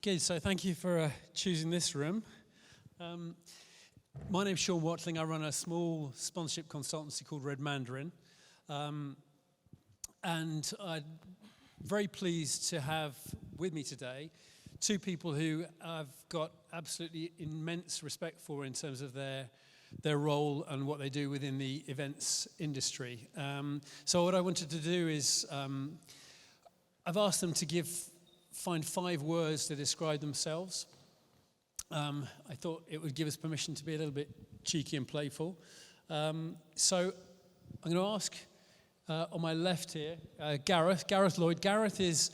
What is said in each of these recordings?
Okay, so thank you for choosing this room. My name's Sean Watling. I run a small sponsorship consultancy called Red Mandarin. And I'm very pleased to have with me today two people who I've got absolutely immense respect for in terms of their role and what they do within the events industry. So what I wanted to do is I've asked them to find 5 words to describe themselves. I thought it would give us permission to be a little bit cheeky and playful. So I'm going to ask on my left here, Gareth Lloyd. Gareth is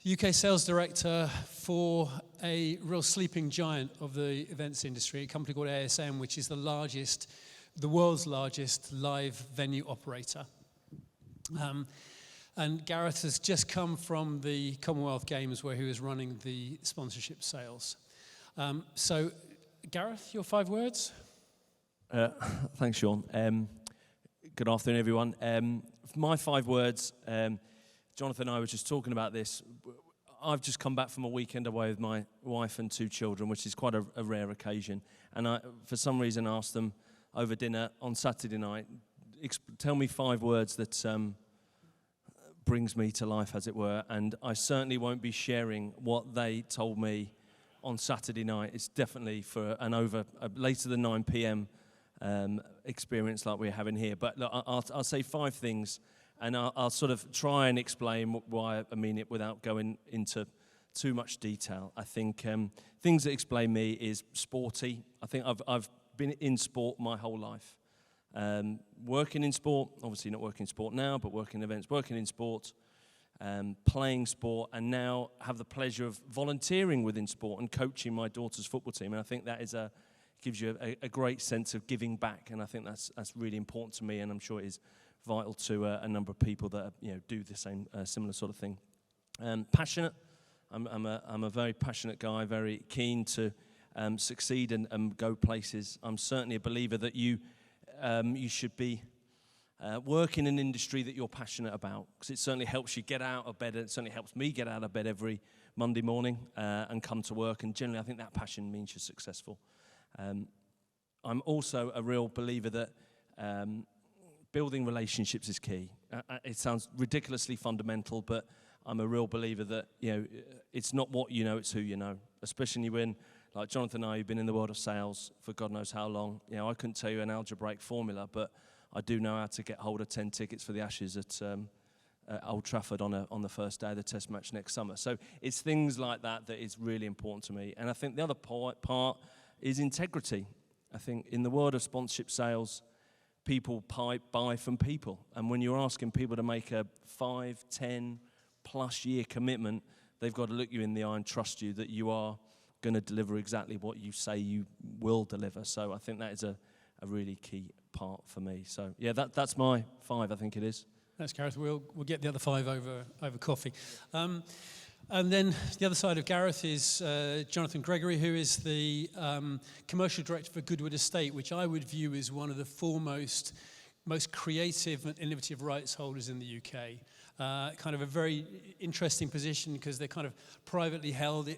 UK Sales Director for a real sleeping giant of the events industry, a company called ASM, which is the world's largest live venue operator. And Gareth has just come from the Commonwealth Games where he was running the sponsorship sales. So, Gareth, your 5 words? Thanks, Sean. Good afternoon, everyone. My 5 words, Jonathan and I were just talking about this. I've just come back from a weekend away with my wife and 2 children, which is quite a rare occasion. And I, for some reason, asked them over dinner on Saturday night, tell me 5 words that brings me to life, as it were, and I certainly won't be sharing what they told me on Saturday night. It's definitely for a later than 9 p.m. Experience like we're having here. But look, I'll say 5 things, and I'll sort of try and explain why I mean it without going into too much detail. I think things that explain me is sporty. I think I've been in sport my whole life. Working in sport, obviously not working in sport now, but working in events, working in sport, playing sport, and now have the pleasure of volunteering within sport and coaching my daughter's football team. And I think that gives you a great sense of giving back, and I think that's really important to me, and I'm sure it is vital to a number of people that do the same similar sort of thing. Passionate. I'm a very passionate guy, very keen to succeed and go places. I'm certainly a believer that you should be working in an industry that you're passionate about, because it certainly helps you get out of bed. It certainly helps me get out of bed every Monday morning and come to work. And generally, I think that passion means you're successful. I'm also a real believer that building relationships is key. It sounds ridiculously fundamental, but I'm a real believer that it's not what you know, it's who you know. Especially when, like Jonathan and I, who've been in the world of sales for God knows how long. I couldn't tell you an algebraic formula, but I do know how to get hold of 10 tickets for the Ashes at Old Trafford on the first day of the Test match next summer. So it's things like that is really important to me. And I think the other part is integrity. I think in the world of sponsorship sales, people buy from people. And when you're asking people to make a 5, 10 plus year commitment, they've got to look you in the eye and trust you that you are going to deliver exactly what you say you will deliver. So I think that is a really key part for me. So yeah, that's my 5, I think it is. Thanks, Gareth. We'll get the other 5 over coffee. And then the other side of Gareth is Jonathan Gregory, who is the commercial director for Goodwood Estate, which I would view as one of the foremost, most creative and innovative rights holders in the UK. Kind of a very interesting position because they're kind of privately held,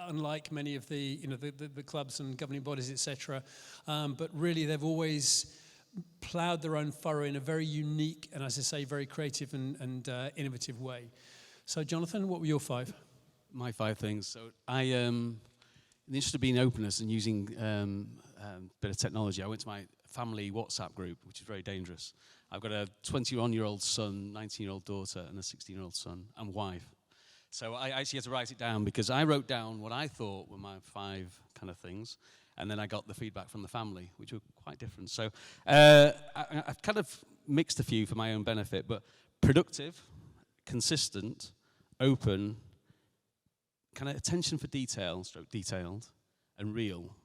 unlike many of the clubs and governing bodies, etc. But really, they've always ploughed their own furrow in a very unique and, as I say, very creative and innovative way. So, Jonathan, what were your 5? My 5 things. So in the interest of being openness and using a bit of technology, I went to my family WhatsApp group, which is very dangerous. I've got a 21-year-old son, 19-year-old daughter, and a 16-year-old son and wife. So I actually had to write it down because I wrote down what I thought were my 5 kind of things, and then I got the feedback from the family, which were quite different. So I've kind of mixed a few for my own benefit, but productive, consistent, open, kind of attention for detail, detailed, and real.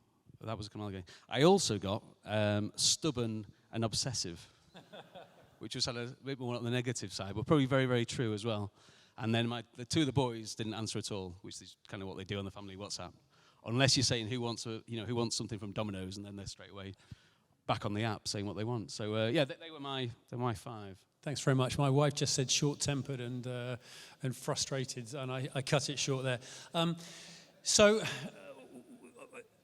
That was kind of like. I also got stubborn and obsessive, which was a bit more on the negative side, but probably very, very true as well. And then the 2 of the boys didn't answer at all, which is kind of what they do on the family WhatsApp, unless you're saying who wants something from Domino's, and then they're straight away back on the app saying what they want. So they were my 5. Thanks very much. My wife just said short-tempered and frustrated, and I cut it short there. So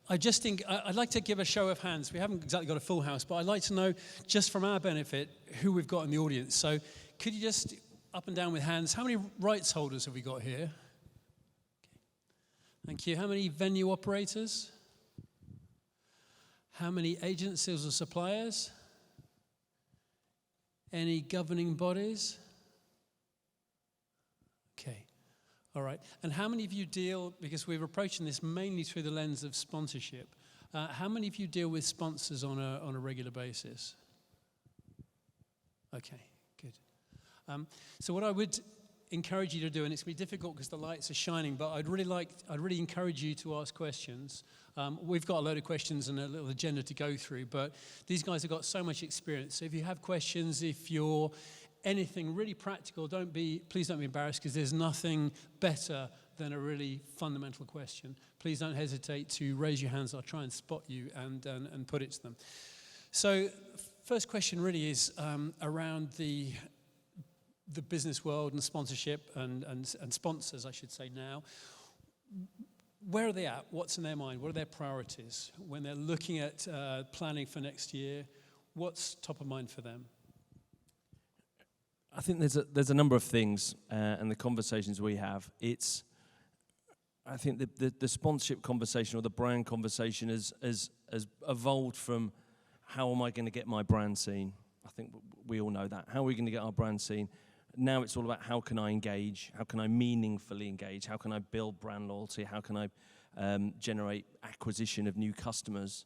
I just think I'd like to give a show of hands. We haven't exactly got a full house, but I'd like to know, just from our benefit, who we've got in the audience. So could you just, up and down with hands, how many rights holders have we got here? Thank you. How many venue operators? How many agencies or suppliers? Any governing bodies? Okay. All right. And how many of you deal, because we're approaching this mainly through the lens of sponsorship, how many of you deal with sponsors on a regular basis? Okay, good. So what I would encourage you to do, and it's going to be difficult because the lights are shining, but I'd really encourage you to ask questions. We've got a load of questions and a little agenda to go through, but these guys have got so much experience. So if you have questions, if you're anything really practical, please don't be embarrassed, because there's nothing better than a really fundamental question. Please don't hesitate to raise your hands. I'll try and spot you and put it to them. So first question really is around the business world and sponsorship and sponsors, I should say now. Where are they at? What's in their mind? What are their priorities? When they're looking at planning for next year, what's top of mind for them? I think there's a number of things, and the conversations we have. I think the sponsorship conversation or the brand conversation has evolved from how am I going to get my brand seen? I think we all know that. How are we going to get our brand seen? Now it's all about how can I engage? How can I meaningfully engage? How can I build brand loyalty? How can I generate acquisition of new customers?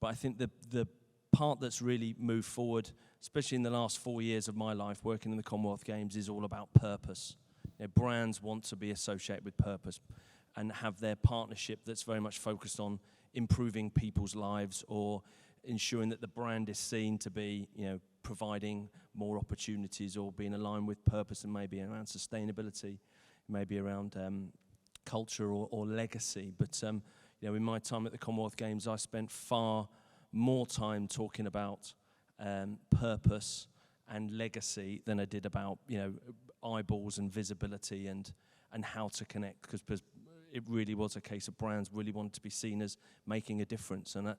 But I think the part that's really moved forward, especially in the last 4 years of my life working in the Commonwealth Games, is all about purpose. Brands want to be associated with purpose and have their partnership that's very much focused on improving people's lives or ensuring that the brand is seen to be, providing more opportunities or being aligned with purpose, and maybe around sustainability, maybe around culture or legacy. But in my time at the Commonwealth Games, I spent far more time talking about purpose and legacy than I did about eyeballs and visibility and how to connect, because it really was a case of brands really wanted to be seen as making a difference, and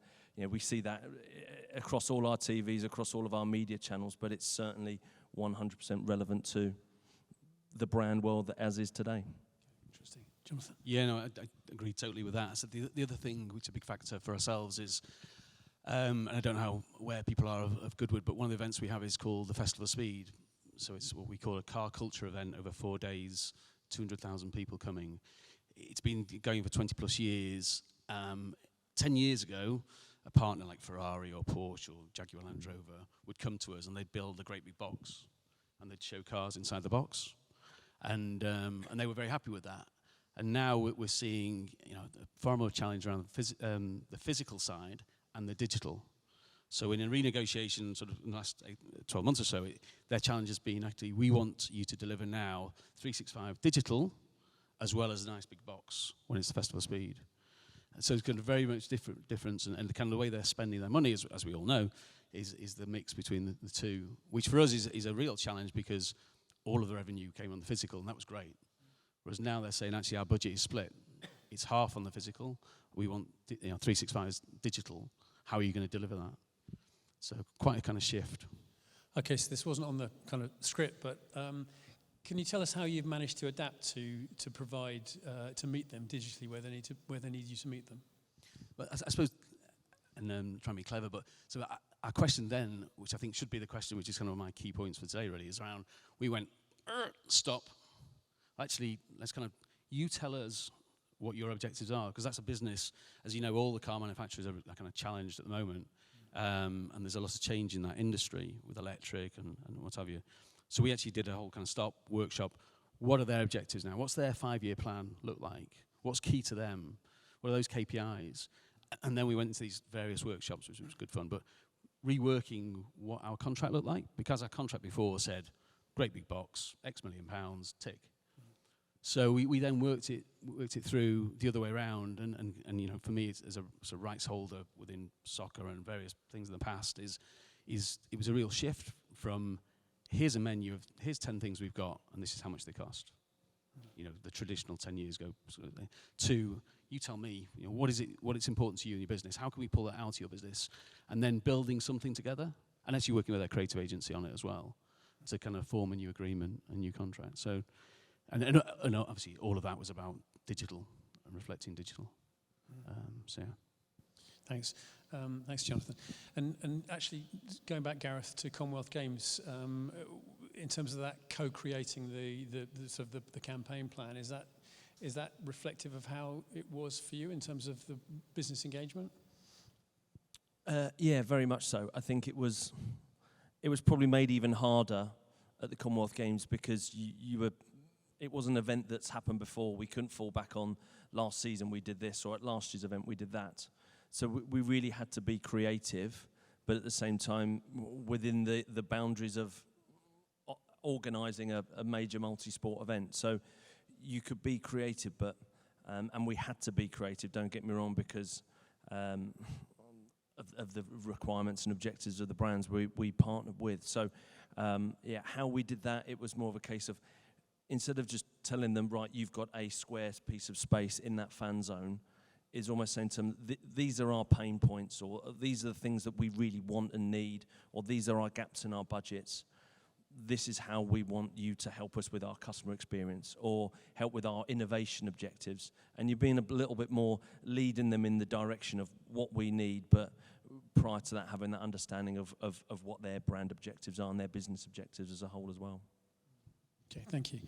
we see that across all our TVs, across all of our media channels, but it's certainly 100% relevant to the brand world as is today. Interesting. Jonathan? Yeah, no, I agree totally with that. So the other thing which is a big factor for ourselves is, and I don't know how aware people are of Goodwood, but one of the events we have is called the Festival of Speed. So it's what we call a car culture event over 4 days, 200,000 people coming. It's been going for 20 plus years. 10 years ago, a partner like Ferrari or Porsche or Jaguar Land Rover would come to us and they'd build a great big box and they'd show cars inside the box. And they were very happy with that. And now we're seeing far more challenge around the physical side and the digital. So in a renegotiation sort of in the last 12 months or so, their challenge has been actually, we want you to deliver now 365 digital as well as a nice big box when it's the Festival of Speed. And so it's got a very much difference, and the kind of the way they're spending their money, as we all know, is the mix between the two, which for us is a real challenge because all of the revenue came on the physical, and that was great. Whereas now they're saying, actually, our budget is split. It's half on the physical. We want 365 is digital. How are you going to deliver that? So quite a kind of shift. Okay, so this wasn't on the kind of script, but can you tell us how you've managed to adapt to provide to meet them digitally where they need you to meet them? But I suppose, and trying to be clever, but so our question then, which I think should be the question, which is kind of my key points for today, really, is around. We went stop. Actually, let's kind of you tell us what your objectives are, because that's a business. As you know, all the car manufacturers are kind of challenged at the moment. And there's a lot of change in that industry with electric and what have you. So we actually did a whole kind of stop workshop. What are their objectives now? What's their 5-year plan look like? What's key to them? What are those KPIs? And then we went into these various workshops, which was good fun, but reworking what our contract looked like, because our contract before said, great big box, X million pounds, tick. So we then worked it through the other way around, and for me as a rights holder within soccer and various things in the past is it was a real shift from here's a menu of here's 10 things we've got and this is how much they cost, the traditional 10 years ago sort of thing, to you tell me, what it's important to you in your business, how can we pull that out of your business, and then building something together, and actually working with a creative agency on it as well, to kind of form a new agreement, a new contract. So, and obviously all of that was about digital and reflecting digital. So yeah. Thanks. Thanks, Jonathan. And actually, going back, Gareth, to Commonwealth Games, in terms of that co-creating the sort of the campaign plan, is that reflective of how it was for you in terms of the business engagement? Yeah, very much so. I think it was probably made even harder at the Commonwealth Games because it was an event that's happened before. We couldn't fall back on last season we did this, or at last year's event we did that. So we really had to be creative, but at the same time within the boundaries of organising a major multi-sport event. So you could be creative, but and we had to be creative, don't get me wrong, because of the requirements and objectives of the brands we partnered with. So yeah, how we did that, it was more of a case of, instead of just telling them, right, you've got a square piece of space in that fan zone, is almost saying to them, these are our pain points, or these are the things that we really want and need, or these are our gaps in our budgets. This is how we want you to help us with our customer experience, or help with our innovation objectives. And you're being a little bit more leading them in the direction of what we need, but prior to that, having that understanding of what their brand objectives are and their business objectives as a whole as well. Okay, thank you.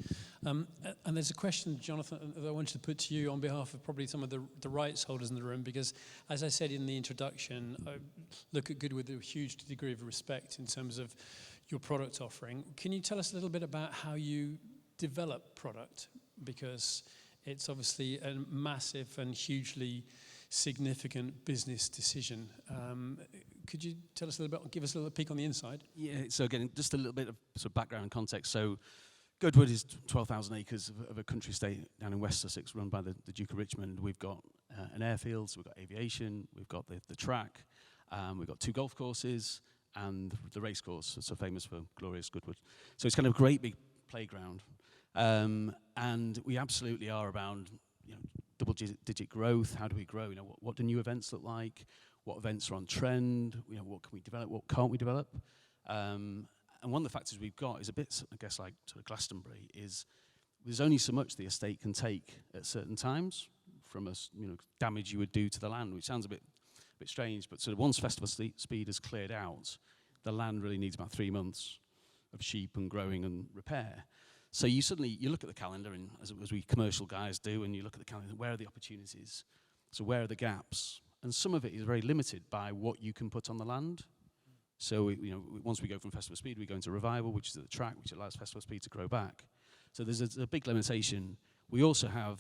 And there's a question, Jonathan, that I wanted to put to you on behalf of probably some of the rights holders in the room, because as I said in the introduction, I look at Goodwood with a huge degree of respect in terms of your product offering. Can you tell us a little bit about how you develop product? Because it's obviously a massive and hugely significant business decision. Could you tell us a little bit, give us a little peek on the inside? Yeah, so again, just a little bit of sort of background and context. So Goodwood is 12,000 acres of a country estate down in West Sussex, run by the Duke of Richmond. We've got an airfield, so we've got aviation, we've got the track, we've got 2 golf courses, and the race course, so famous for glorious Goodwood. So it's kind of a great big playground. And we absolutely are around double-digit growth. How do we grow? What do new events look like? What events are on trend? What can we develop? What can't we develop? And one of the factors we've got is a bit, I guess, like sort of Glastonbury, is there's only so much the estate can take at certain times from damage you would do to the land, which sounds a bit strange, but sort of once Festival Speed is cleared out, the land really needs about 3 months of sheep and growing and repair. So you look at the calendar, and as we commercial guys do, and you look at the calendar, where are the opportunities? So where are the gaps? And some of it is very limited by what you can put on the land. So once we go from Festival Speed, we go into Revival, which is at the track, which allows Festival Speed to grow back. So there's a big limitation. We also have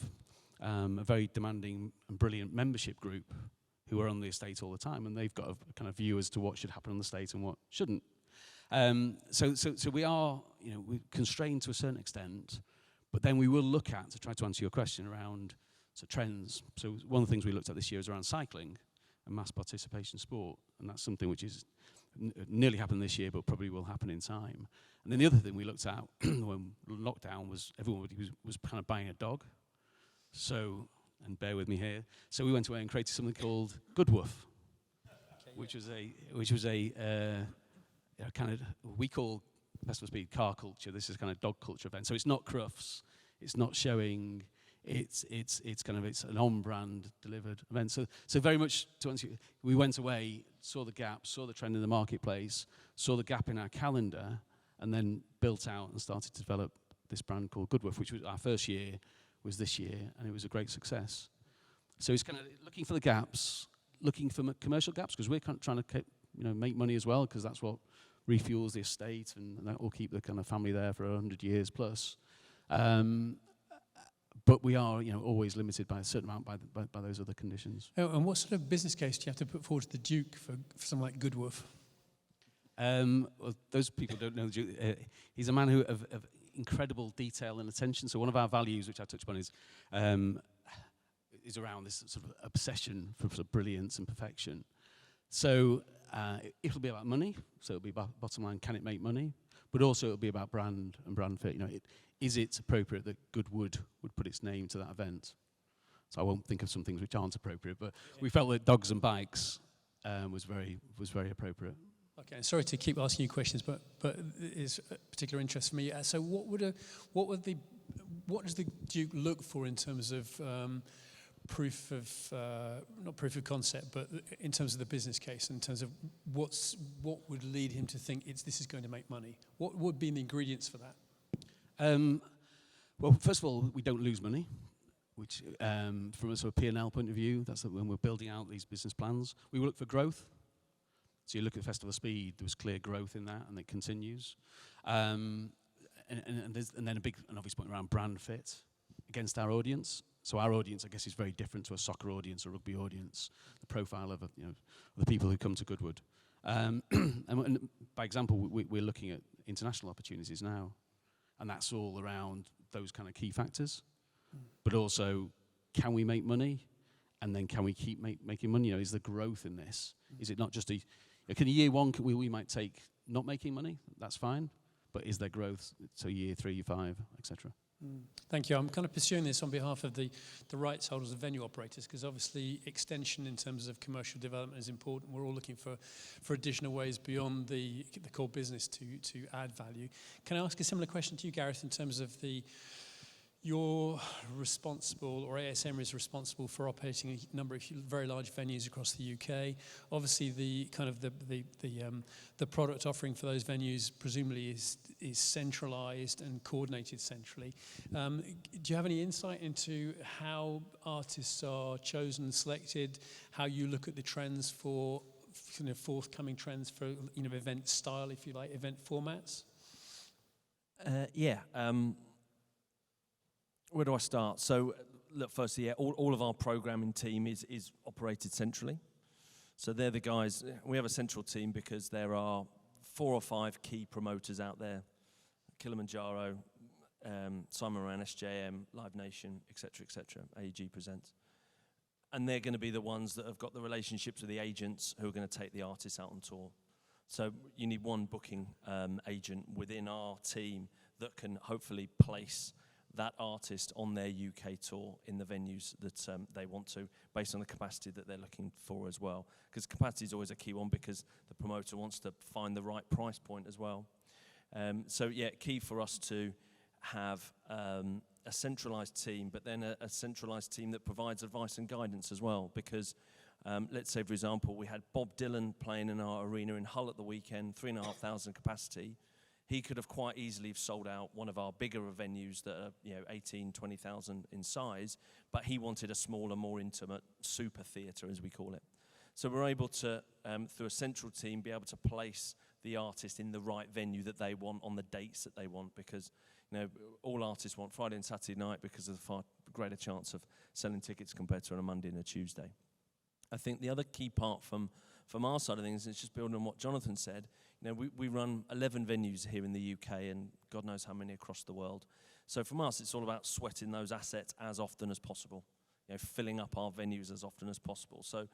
a very demanding and brilliant membership group who are on the estate all the time, and they've got a kind of view as to what should happen on the estate and what shouldn't. So we are, we're constrained to a certain extent, but then we will look at, to try to answer your question around trends. So one of the things we looked at this year is around cycling and mass participation sport, and that's something which is nearly happened this year, but probably will happen in time. And then the other thing we looked at when lockdown was everybody was kind of buying a dog. So, and bear with me here, so we went away and created something called Goodwoof, which was a kind of, we call Festival Speed car culture. This is kind of dog culture event. So it's not Crufts, it's not showing. It's an on-brand delivered event. So very much to answer you, we went away, saw the gap, saw the trend in the marketplace, saw the gap in our calendar, and then built out and started to develop this brand called Goodwoof, which was our first year, was this year, and it was a great success. So it's kind of looking for the gaps, looking for commercial gaps, because we're kind of trying to make money as well, because that's what refuels the estate, and that will keep the kind of family there for 100 years plus. But we are, always limited by a certain amount by those other conditions. Oh, and what sort of business case do you have to put forward to the Duke for something like Goodwoof? Well, those people don't know the Duke. He's a man who of incredible detail and attention. So one of our values, which I touched upon, is around this sort of obsession for sort of brilliance and perfection. So it'll be about money. So it'll be bottom line, can it make money? But also it'll be about brand and brand fit. is it appropriate that Goodwood would put its name to that event? So I won't think of some things which aren't appropriate, but we felt that Dogs and Bikes was very appropriate. Okay, and sorry to keep asking you questions, but it's a particular interest for me. So what does the Duke look for in terms of proof of not proof of concept, but in terms of the business case, in terms of what would lead him to think this is going to make money? What would be the ingredients for that? Well, first of all, we don't lose money, which from a sort of P&L point of view, that's when we're building out these business plans. We look for growth. So you look at Festival of Speed, there was clear growth in that, and it continues. And then a big and obvious point around brand fit against our audience. So our audience, I guess, is very different to a soccer audience or rugby audience. The profile of the people who come to Goodwood. And by example, we're looking at international opportunities now, and that's all around those kind of key factors. But also, can we make money? And then can we keep making money? Is there growth in this? Is it not just can year one, we might take not making money? That's fine. But is there growth to year 3, year 5, etc.? Thank you. I'm kind of pursuing this on behalf of the rights holders and venue operators, because obviously extension in terms of commercial development is important. We're all looking for additional ways beyond the core business to add value. Can I ask a similar question to you, Gareth, in terms of you're responsible, or ASM is responsible for operating a number of very large venues across the UK. Obviously, the product offering for those venues presumably is centralised and coordinated centrally. Do you have any insight into how artists are chosen and selected? How you look at the trends for forthcoming trends for event style, if you like, event formats? Where do I start? So, look, firstly, all of our programming team is operated centrally. So they're the guys. We have a central team because there are 4 or 5 key promoters out there: Kilimanjaro, Simon Moran, SJM, Live Nation, etc., AEG Presents. And they're going to be the ones that have got the relationships with the agents who are going to take the artists out on tour. So you need one booking agent within our team that can hopefully place that artist on their UK tour in the venues that they want to, based on the capacity that they're looking for as well. Because capacity is always a key one, because the promoter wants to find the right price point as well. Key for us to have a centralised team, but then a centralised team that provides advice and guidance as well. Because let's say, for example, we had Bob Dylan playing in our arena in Hull at the weekend, 3,500 capacity. He could have quite easily sold out one of our bigger venues that are 18, 20,000 in size, but he wanted a smaller, more intimate super theatre, as we call it. So we're able to, through a central team, be able to place the artist in the right venue that they want on the dates that they want, because all artists want Friday and Saturday night because of the far greater chance of selling tickets compared to on a Monday and a Tuesday. I think the other key part from our side of things, and it's just building on what Jonathan said, we run 11 venues here in the UK and God knows how many across the world. So from us, it's all about sweating those assets as often as possible, filling up our venues as often as possible. So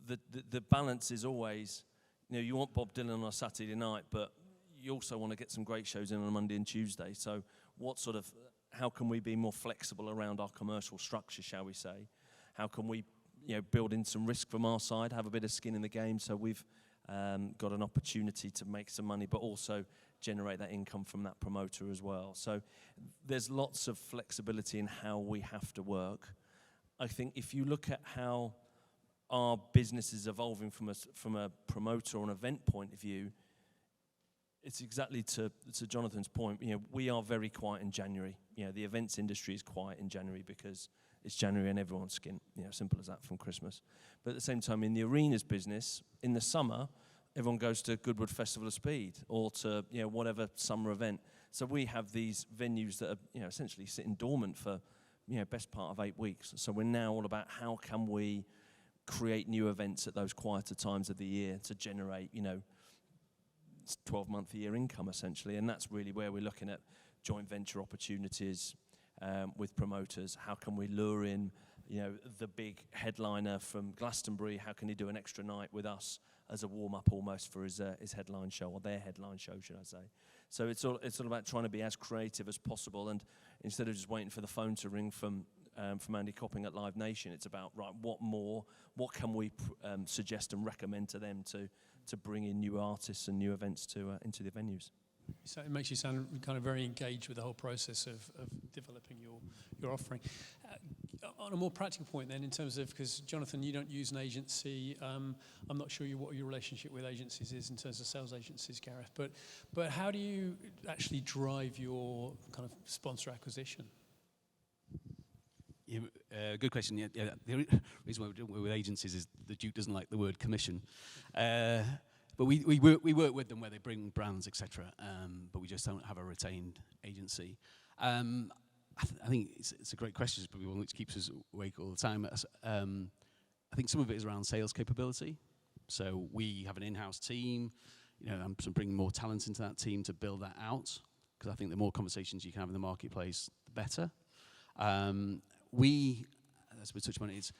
the balance is always, you want Bob Dylan on a Saturday night, but you also want to get some great shows in on a Monday and Tuesday. So how can we be more flexible around our commercial structure, shall we say? How can we build in some risk from our side, have a bit of skin in the game, so we've got an opportunity to make some money, but also generate that income from that promoter as well. So there's lots of flexibility in how we have to work. I think if you look at how our business is evolving from a promoter or an event point of view, it's exactly to Jonathan's point. We are very quiet in January. The events industry is quiet in January because it's January and everyone's skint. Simple as that from Christmas. But at the same time, in the arenas business, in the summer, everyone goes to Goodwood Festival of Speed or to whatever summer event. So we have these venues that are essentially sitting dormant for best part of 8 weeks. So we're now all about how can we create new events at those quieter times of the year to generate 12-month a year income essentially, and that's really where we're looking at joint venture opportunities with promoters. How can we lure in the big headliner from Glastonbury? How can he do an extra night with us as a warm-up almost for his headline show, or their headline show, should I say? So it's all about trying to be as creative as possible, and instead of just waiting for the phone to ring from Andy Copping at Live Nation, it's about, right, what can we suggest and recommend to them to bring in new artists and new events into the venues. So it makes you sound kind of very engaged with the whole process of developing your offering. On a more practical point then, in terms of, because Jonathan, you don't use an agency, I'm not sure what your relationship with agencies is in terms of sales agencies, Gareth, but how do you actually drive your kind of sponsor acquisition? Yeah, good question. Yeah, the reason why we do it with agencies is the Duke doesn't like the word commission. But we work with them where they bring brands, etc. But we just don't have a retained agency. I think it's a great question. It's probably one which keeps us awake all the time. I think some of it is around sales capability. So we have an in-house team. I'm bringing more talent into that team to build that out, because I think the more conversations you can have in the marketplace, the better. As we touched on it,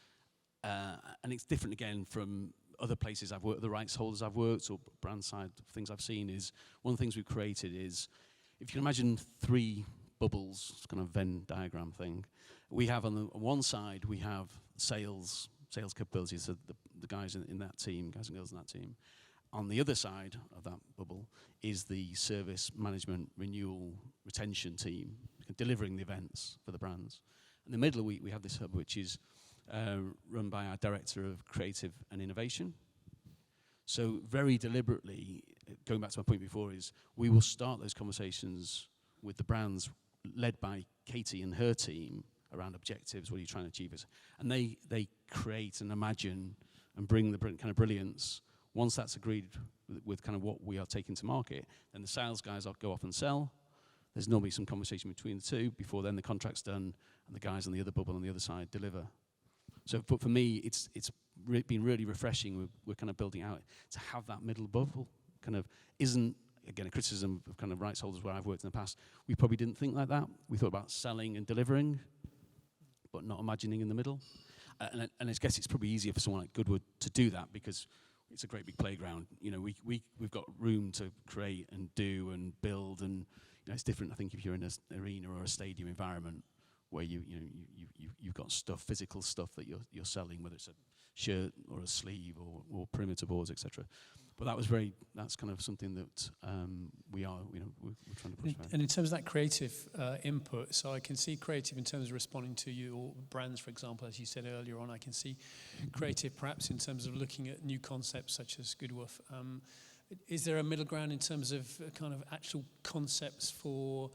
and it's different again from other places I've worked, the rights holders I've worked, or brand side things I've seen, is one of the things we've created is, if you can imagine 3 bubbles, kind of Venn diagram thing, we have on one side, we have sales capabilities, so the guys in that team, guys and girls in that team. On the other side of that bubble is the service management, renewal, retention team, delivering the events for the brands. In the middle, we have this hub, which is run by our Director of Creative and Innovation. So very deliberately, going back to my point before, is we will start those conversations with the brands led by Katie and her team around objectives, what are you trying to achieve? And they create and imagine and bring the kind of brilliance. Once that's agreed with kind of what we are taking to market, then the sales guys will go off and sell. There's normally some conversation between the two before then the contract's done, and the guys on the other bubble on the other side deliver. So for me, it's been really refreshing. We're kind of building out to have that middle bubble. Kind of isn't, again, a criticism of kind of rights holders where I've worked in the past. We probably didn't think like that. We thought about selling and delivering, but not imagining in the middle. And I guess it's probably easier for someone like Goodwood to do that, because it's a great big playground. We've got room to create and do and build, and it's different. I think if you're in an arena or a stadium environment where you've got stuff, physical stuff that you're selling, whether it's a shirt or a sleeve or perimeter boards, etc. But that's kind of something that we're trying to push back. And in terms of that creative input, so I can see creative in terms of responding to your brands, for example, as you said earlier on. I can see creative perhaps in terms of looking at new concepts such as Goodwoof. Is there a middle ground in terms of kind of actual concepts for,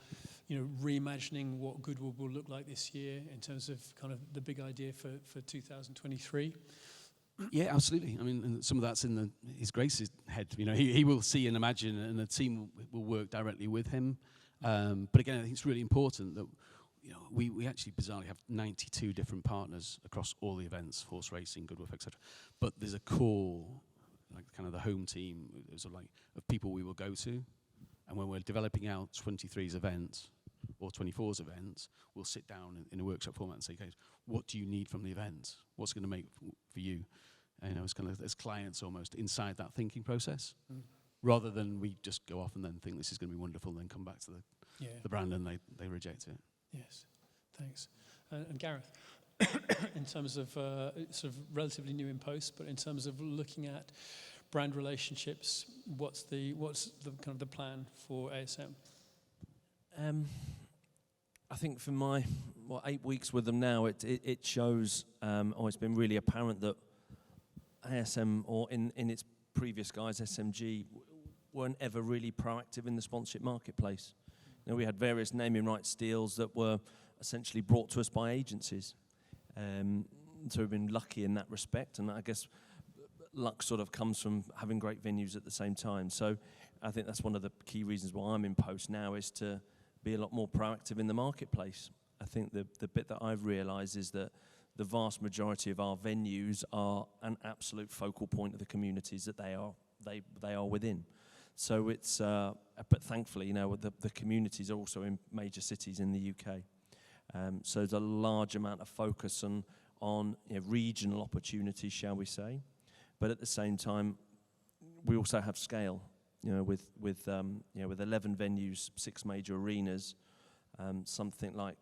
reimagining what Goodwood will look like this year in terms of kind of the big idea for 2023? Yeah, absolutely. I mean, and some of that's in His Grace's head. He will see and imagine, and the team will work directly with him. But again, I think it's really important that we actually bizarrely have 92 different partners across all the events, horse racing, Goodwoof, etc. But there's a core, like kind of the home team, of people we will go to, and when we're developing out 23's event or 24's event, we'll sit down in a workshop format and say, guys, what do you need from the event? What's going to make for you? It's kind of as clients almost inside that thinking process, rather than we just go off and then think this is going to be wonderful, and then come back to the brand and they reject it. Yes, thanks. And Gareth, in terms of sort of relatively new in post, but in terms of looking at brand relationships, what's the kind of the plan for ASM? I think for my 8 weeks with them now, it shows, or it's been really apparent that ASM, or in its previous guise, SMG, weren't ever really proactive in the sponsorship marketplace. We had various naming rights deals that were essentially brought to us by agencies. So we've been lucky in that respect, and I guess luck sort of comes from having great venues at the same time. So I think that's one of the key reasons why I'm in post now, is to be a lot more proactive in the marketplace. I think the bit that I've realised is that the vast majority of our venues are an absolute focal point of the communities that they are within. So it's, but thankfully, the communities are also in major cities in the UK. So there's a large amount of focus on regional opportunities, shall we say. But at the same time, we also have scale. with 11 venues, 6 major arenas, something like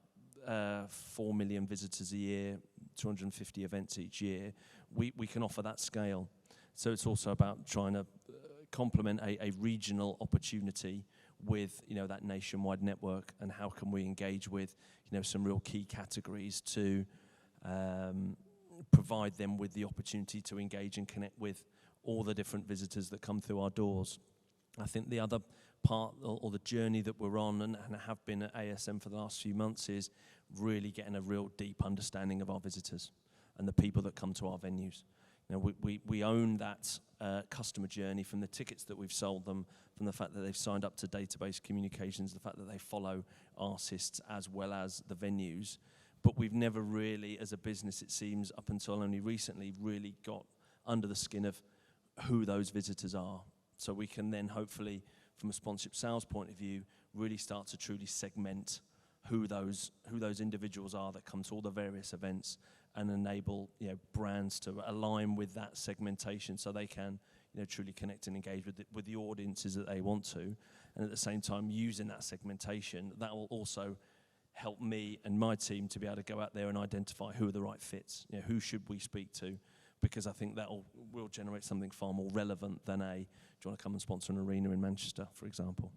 4 million visitors a year, 250 events each year, we can offer that scale. So it's also about trying to complement a regional opportunity with that nationwide network, and how can we engage with some real key categories to provide them with the opportunity to engage and connect with all the different visitors that come through our doors. I think the other part or the journey that we're on and have been at ASM for the last few months is really getting a real deep understanding of our visitors and the people that come to our venues. We own that customer journey, from the tickets that we've sold them, from the fact that they've signed up to database communications, the fact that they follow artists as well as the venues. But we've never really, as a business, it seems, up until only recently, really got under the skin of who those visitors are. So we can then hopefully, from a sponsorship sales point of view, really start to truly segment who those individuals are that come to all the various events, and enable brands to align with that segmentation, so they can truly connect and engage with the audiences that they want to. And at the same time, using that segmentation, that will also help me and my team to be able to go out there and identify who are the right fits. Who should we speak to? Because I think that will generate something far more relevant than do you want to come and sponsor an arena in Manchester, for example.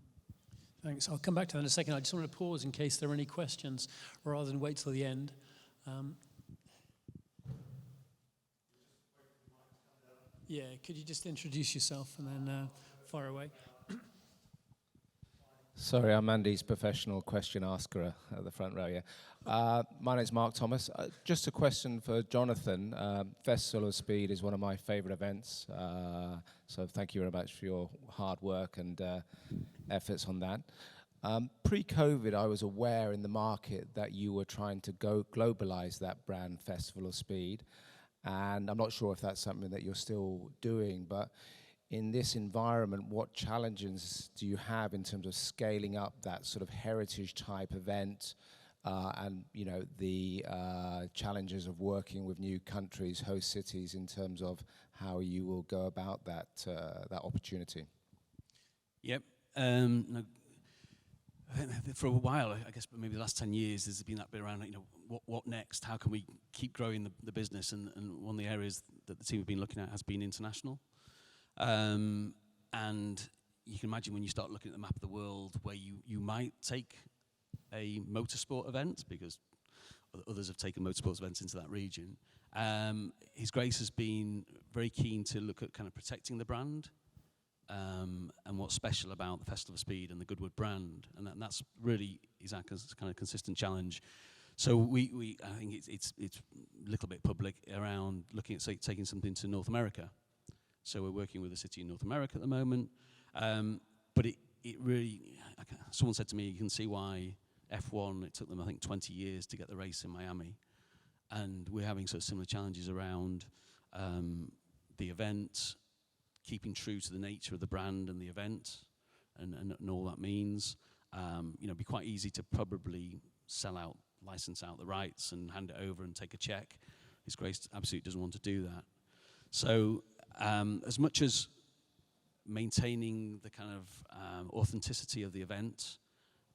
Thanks. I'll come back to that in a second. I just want to pause in case there are any questions, rather than wait till the end. Yeah, could you just introduce yourself and then fire away? Sorry, I'm Andy's professional question asker at the front row, yeah. My name's Mark Thomas. Just a question for Jonathan. Festival of Speed is one of my favourite events, so thank you very much for your hard work and efforts on that. Pre-COVID, I was aware in the market that you were trying to globalise that brand, Festival of Speed, and I'm not sure if that's something that you're still doing, but in this environment, what challenges do you have in terms of scaling up that sort of heritage type event, and the challenges of working with new countries, host cities, in terms of how you will go about that opportunity? Yep. No, for a while, I guess, maybe the last 10 years, there's been that bit around, what next? How can we keep growing the business? And one of the areas that the team have been looking at has been international. And you can imagine when you start looking at the map of the world, where you might take a motorsport event, because others have taken motorsports events into that region. His Grace has been very keen to look at kind of protecting the brand, and what's special about the Festival of Speed and the Goodwood brand, and that's really is our kind of consistent challenge. So I think it's a little bit public around looking at taking something to North America. So we're working with a city in North America at the moment, but it really, someone said to me, you can see why F1, it took them I think 20 years to get the race in Miami, and we're having sort of similar challenges around the event, keeping true to the nature of the brand and the event, and all that means. It'd be quite easy to probably license out the rights and hand it over and take a check. His Grace absolutely doesn't want to do that. So as much as maintaining the kind of authenticity of the event,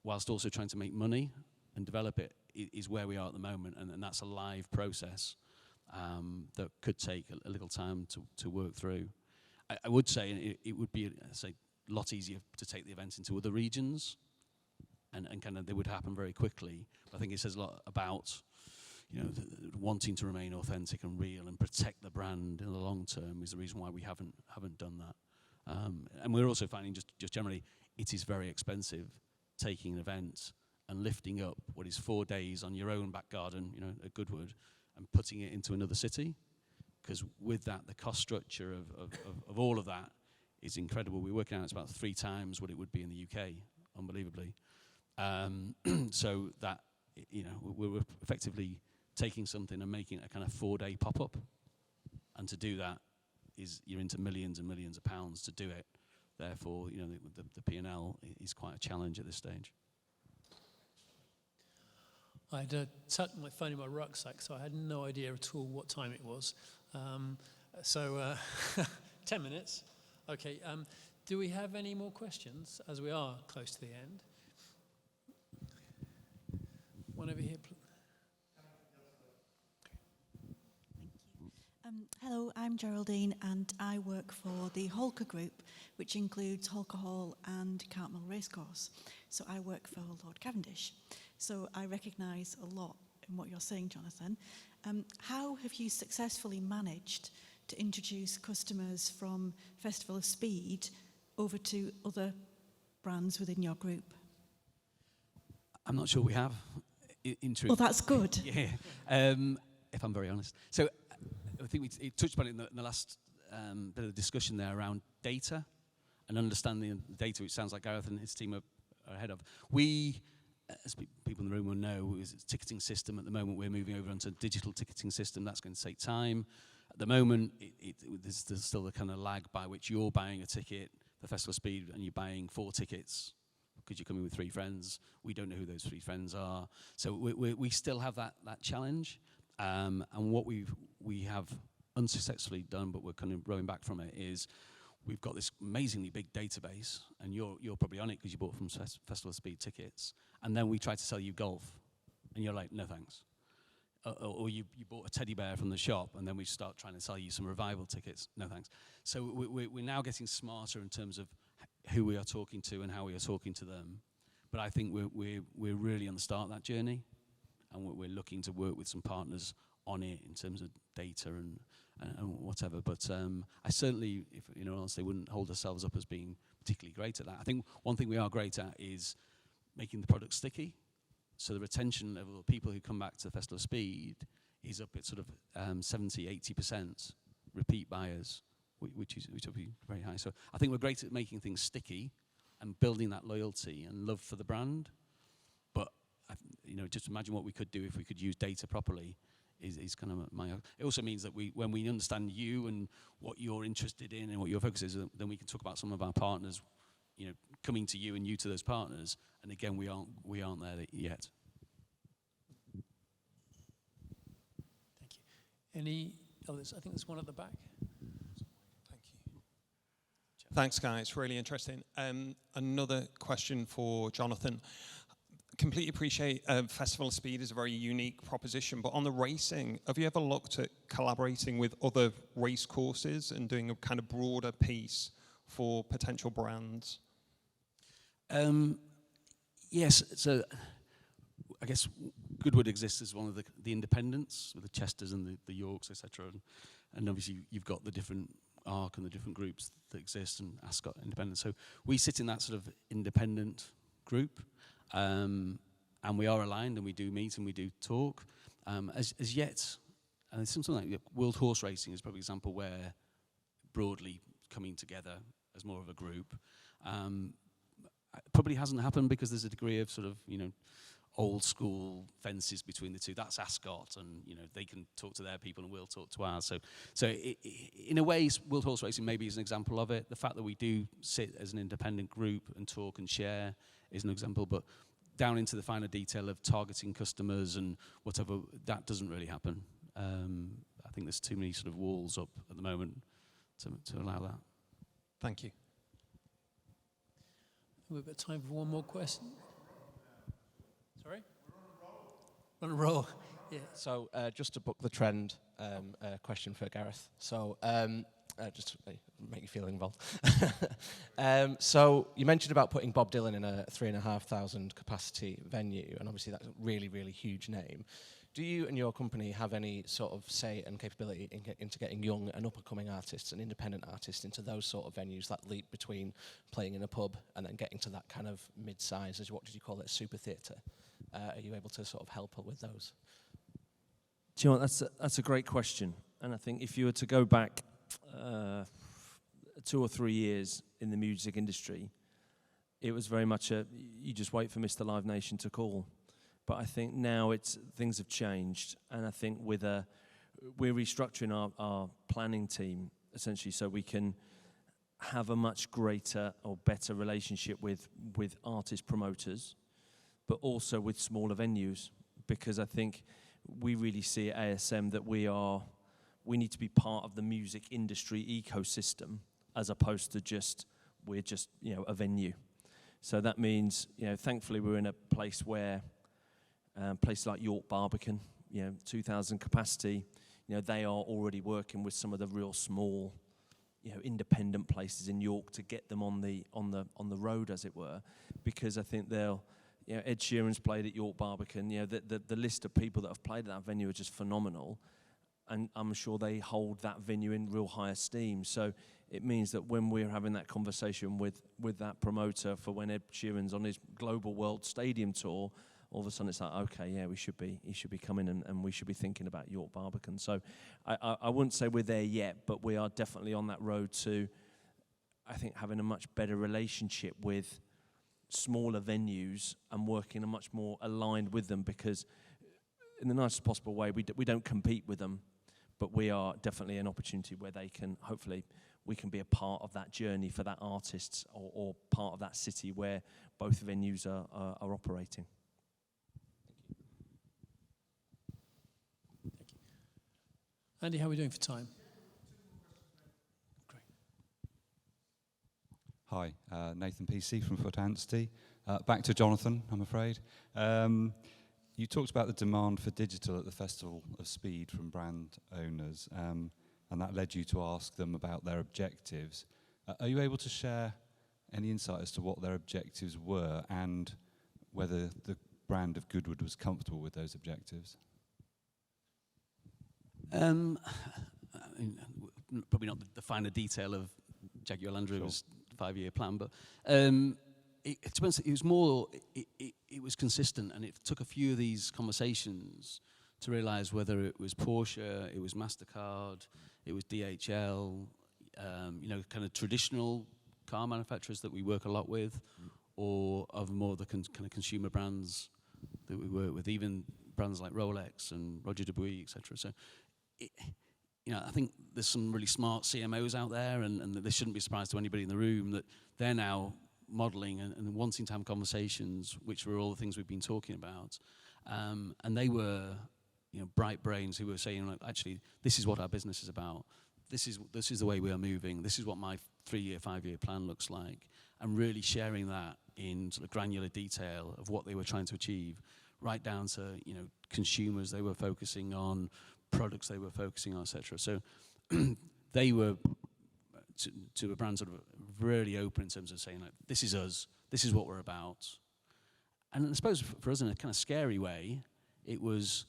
whilst also trying to make money and develop it, is where we are at the moment, and that's a live process that could take a little time to work through. I would say it would be a lot easier to take the event into other regions, and kind of they would happen very quickly. But I think it says a lot about wanting to remain authentic and real and protect the brand in the long term is the reason why we haven't done that. And we're also finding just generally it is very expensive taking an event and lifting up what is 4 days on your own back garden, at Goodwood, and putting it into another city. Because with that, the cost structure of all of that is incredible. We're working out it's about 3 times what it would be in the UK, unbelievably. So that, we're effectively taking something and making it a kind of 4-day pop-up. And to do that you're into millions and millions of pounds to do it. Therefore, the P&L is quite a challenge at this stage. I had tucked my phone in my rucksack, so I had no idea at all what time it was. 10 minutes. Okay. Do we have any more questions as we are close to the end? One over here, please. Hello, I'm Geraldine and I work for the Holker Group, which includes Holker Hall and Cartmel Racecourse. So I work for Lord Cavendish. So I recognise a lot in what you're saying, Jonathan. How have you successfully managed to introduce customers from Festival of Speed over to other brands within your group? I'm not sure we have, in truth. Well, that's good. Yeah, if I'm very honest. So I think we touched on it in the last bit of the discussion there around data and understanding the data, which sounds like Gareth and his team are ahead of. We, as people in the room will know, is a ticketing system. At the moment, we're moving over onto a digital ticketing system. That's going to take time. At the moment, there's still the kind of lag by which you're buying a ticket for Festival of Speed and you're buying 4 tickets because you're coming with 3 friends. We don't know who those 3 friends are. So we still have that challenge. And what we have unsuccessfully done, but we're kind of rowing back from it, is we've got this amazingly big database, and you're probably on it because you bought from Festival of Speed tickets, and then we try to sell you golf, and you're like, no thanks. Or you bought a teddy bear from the shop, and then we start trying to sell you some revival tickets, no thanks. So we're now getting smarter in terms of who we are talking to and how we are talking to them. But I think we're really on the start of that journey, and we're looking to work with some partners on it in terms of data and whatever. But I certainly, if you know, honestly, wouldn't hold ourselves up as being particularly great at that. I think one thing we are great at is making the product sticky. So the retention level of people who come back to the Festival of Speed is up at sort of 70, 80% repeat buyers, which will be very high. So I think we're great at making things sticky and building that loyalty and love for the brand. But just imagine what we could do if we could use data properly. Is kind of my. It also means that when we understand you and what you're interested in and what your focus is, then we can talk about some of our partners, coming to you and you to those partners. And again, we aren't there yet. Thank you. Any others? I think there's one at the back. Thank you. Thanks, guys. Really interesting. Another question for Jonathan. Completely appreciate Festival of Speed is a very unique proposition, but on the racing, have you ever looked at collaborating with other race courses and doing a kind of broader piece for potential brands? Yes, so I guess Goodwood exists as one of the independents, with the Chesters and the Yorks, etc. And obviously you've got the different ARC and the different groups that exist, and Ascot Independent. So we sit in that sort of independent group. And we are aligned, and we do meet and we do talk. As yet, and it's something like World Horse Racing is probably an example where broadly coming together as more of a group probably hasn't happened because there's a degree of sort of old school fences between the two. That's Ascot, and they can talk to their people and we'll talk to ours. So in a way, World Horse Racing maybe is an example of it. The fact that we do sit as an independent group and talk and share is an example, but down into the finer detail of targeting customers and whatever, that doesn't really happen. I think there's too many sort of walls up at the moment to allow that. Thank you. We've got time for one more question. Sorry? On a roll. Yeah. So just to book the trend, a question for Gareth. So just to make you feel involved. So you mentioned about putting Bob Dylan in a 3,500 capacity venue, and obviously that's a really, really huge name. Do you and your company have any sort of say and capability into getting young and up-and-coming artists and independent artists into those sort of venues, that leap between playing in a pub and then getting to that kind of mid-size, as what did you call it, super theatre? Are you able to sort of help with those? Do you know what, that's a great question. And I think if you were to go back 2 or 3 years in the music industry, it was very much you just wait for Mr. Live Nation to call. But I think now things have changed, and I think we're restructuring our planning team essentially so we can have a much greater or better relationship with artist promoters, but also with smaller venues, because I think we really see at ASM that we need to be part of the music industry ecosystem as opposed to just we're just, a venue. So that means, thankfully we're in a place where, places like York Barbican, 2,000 capacity, they are already working with some of the real small, independent places in York to get them on the road, as it were, because I think they'll, Ed Sheeran's played at York Barbican. The list of people that have played at that venue are just phenomenal, and I'm sure they hold that venue in real high esteem. So it means that when we're having that conversation with that promoter for when Ed Sheeran's on his global world stadium tour, all of a sudden it's like, okay, yeah, he should be coming, and we should be thinking about York Barbican. So I wouldn't say we're there yet, but we are definitely on that road to, I think, having a much better relationship with smaller venues and working a much more aligned with them, because in the nicest possible way, we don't compete with them, but we are definitely an opportunity where they can, hopefully, we can be a part of that journey for that artist, or part of that city where both venues are operating. Andy, how are we doing for time? Great. Hi, Nathan PC from Foot Anstey. Back to Jonathan, I'm afraid. You talked about the demand for digital at the Festival of Speed from brand owners, and that led you to ask them about their objectives. Are you able to share any insight as to what their objectives were, and whether the brand of Goodwood was comfortable with those objectives? Probably not the finer detail of Jaguar Land Rover's 5-year plan, but it was more, it was consistent, and it took a few of these conversations to realise whether it was Porsche, it was MasterCard, it was DHL, kind of traditional car manufacturers that we work a lot with, or of more the kind of consumer brands that we work with, even brands like Rolex and Roger Dubuis, etc. So, I think there's some really smart CMOs out there, and this shouldn't be a surprise to anybody in the room, that they're now modelling and wanting to have conversations, which were all the things we've been talking about. And they were, bright brains who were saying, like, actually, this is what our business is about. This is the way we are moving. This is what my 3-year, 5-year plan looks like. And really sharing that in sort of granular detail of what they were trying to achieve, right down to, consumers they were focusing on, products they were focusing on, etc. So they were, to a brand, sort of really open in terms of saying, like, this is us, this is what we're about. And I suppose for us, in a kind of scary way, it was,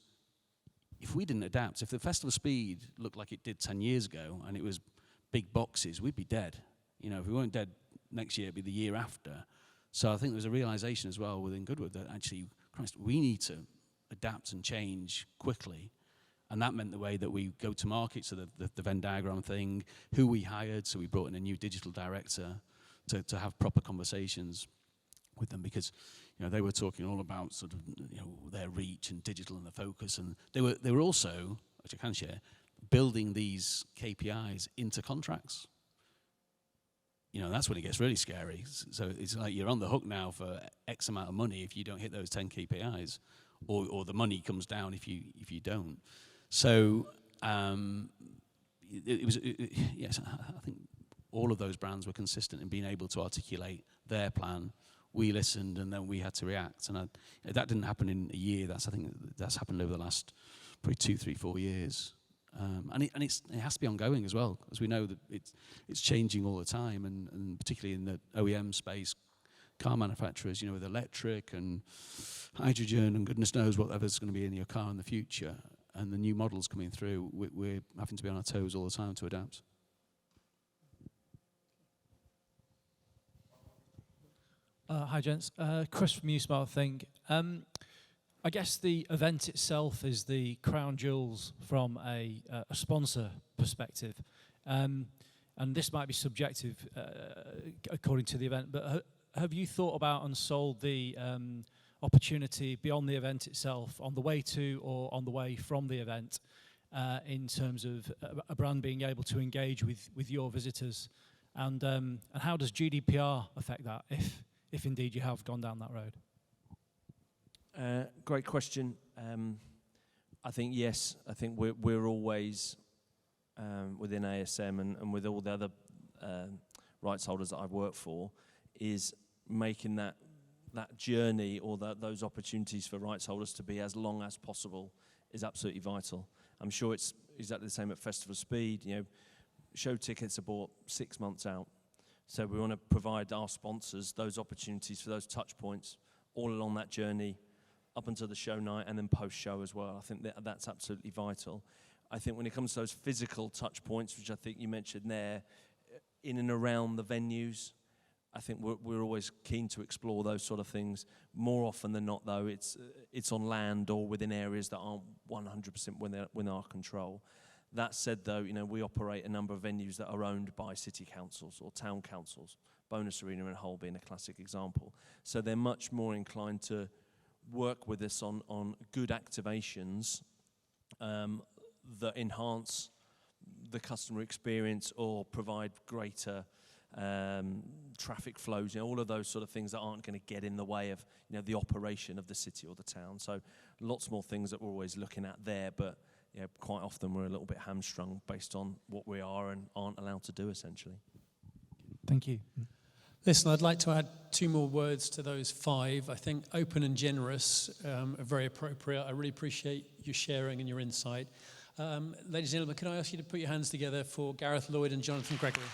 if we didn't adapt, if the Festival of Speed looked like it did 10 years ago, and it was big boxes, we'd be dead. If we weren't dead next year, it'd be the year after. So I think there was a realization as well within Goodwood that actually, Christ, we need to adapt and change quickly. And that meant the way that we go to market, so the Venn diagram thing, who we hired, so we brought in a new digital director to have proper conversations with them, because they were talking all about sort of their reach and digital and the focus, and they were also, which I can share, building these KPIs into contracts. That's when it gets really scary. So it's like you're on the hook now for X amount of money if you don't hit those 10 KPIs, or the money comes down if you don't. So yes, I think all of those brands were consistent in being able to articulate their plan. We listened, and then we had to react. And that didn't happen in a year. I think that's happened over the last probably 2, 3, 4 years. And it has to be ongoing as well, as we know that it's changing all the time, and particularly in the OEM space, car manufacturers, with electric and hydrogen and goodness knows whatever's going to be in your car in the future, and the new models coming through, we're having to be on our toes all the time to adapt. Hi, gents. Chris from uSmart Thing. I guess the event itself is the crown jewels from a sponsor perspective. And this might be subjective according to the event, but have you thought about and sold the opportunity beyond the event itself, on the way to or on the way from the event, in terms of a brand being able to engage with your visitors? And how does GDPR affect that, if indeed you have gone down that road? Great question. I think yes. I think we're always within ASM and with all the other rights holders that I've worked for, is making that journey or those opportunities for rights holders to be as long as possible is absolutely vital. I'm sure it's exactly the same at Festival of Speed. You know, show tickets are bought 6 months out. So we want to provide our sponsors those opportunities for those touch points all along that journey, up until the show night and then post-show as well. I think that's absolutely vital. I think when it comes to those physical touch points, which I think you mentioned there, in and around the venues, I think we're always keen to explore those sort of things. More often than not, though, it's on land or within areas that aren't 100% within our control. That said, though, you know, we operate a number of venues that are owned by city councils or town councils. Bonus Arena and Hull being a classic example. So they're much more inclined to work with us on good activations that enhance the customer experience or provide greater traffic flows, you know, all of those sort of things that aren't going to get in the way of, you know, the operation of the city or the town. So lots more things that we're always looking at there, but you know, quite often we're a little bit hamstrung based on what we are and aren't allowed to do, essentially. Thank you. Listen, I'd like to add 2 more words to those 5. I think open and generous are very appropriate. I really appreciate your sharing and your insight. Ladies and gentlemen, can I ask you to put your hands together for Gareth Lloyd and Jonathan Gregory?